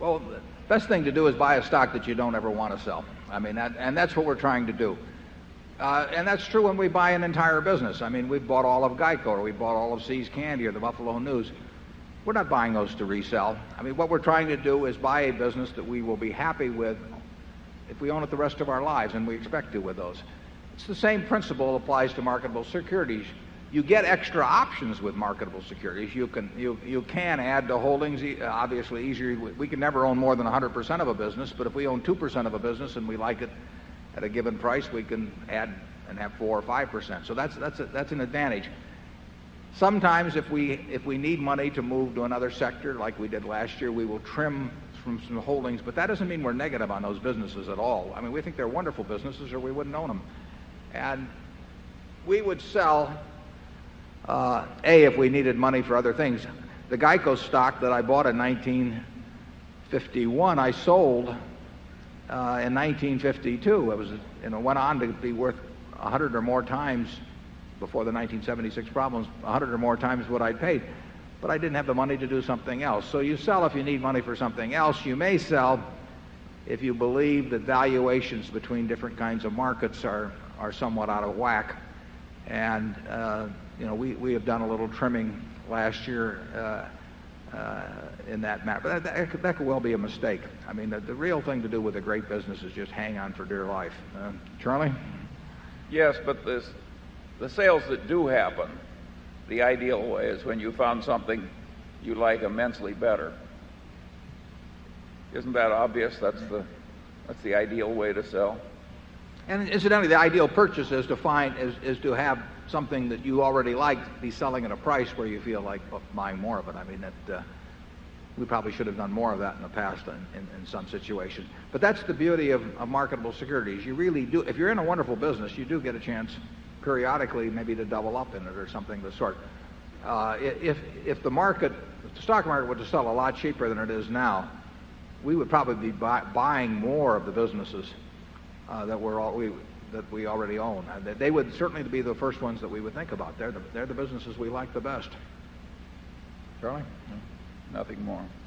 Well, the best thing to do is buy a stock that you don't ever want to sell. I mean, and that's what we're trying to do. And that's true when we buy an entire business. I mean, we've bought all of Geico, or we bought all of See's Candy, or the Buffalo News. We're not buying those to resell. I mean, what we're trying to do is buy a business that we will be happy with if we own it the rest of our lives, and we expect to with those. It's the same principle applies to marketable securities. You get extra options with marketable securities. You can add to holdings, obviously easier. We can never own more than 100% of a business, but if we own 2% of a business and we like it at a given price, we can add and have 4 or 5%. So that's an advantage. Sometimes if we need money to move to another sector, like we did last year, we will trim from some holdings, but that doesn't mean we're negative on those businesses at all. I mean, we think they're wonderful businesses, or we wouldn't own them. And we would sell, if we needed money for other things. The Geico stock that I bought in 1951, I sold in 1952. It was, went on to be worth 100 or more times before the 1976 problems, 100 or more times what I'd paid. But I didn't have the money to do something else. So you sell if you need money for something else. You may sell if you believe that valuations between different kinds of markets are somewhat out of whack. And we have done a little trimming last year in that matter. But that could well be a mistake. I mean, the real thing to do with a great business is just hang on for dear life. Charlie? Yes, but the sales that do happen, the ideal way is when you found something you like immensely better. Isn't that obvious? That's the ideal way to sell. And incidentally, the ideal purchase is to have something that you already like be selling at a price where you feel like buying more of it. I mean, we probably should have done more of that in the past in some situations. But that's the beauty of marketable securities. You really do. If you're in a wonderful business, you do get a chance periodically maybe to double up in it or something of the sort. If the stock market were to sell a lot cheaper than it is now, we would probably be buying more of the businesses that we already own. They would certainly be the first ones that we would think about. They're the businesses we like the best. Charlie? Nothing more.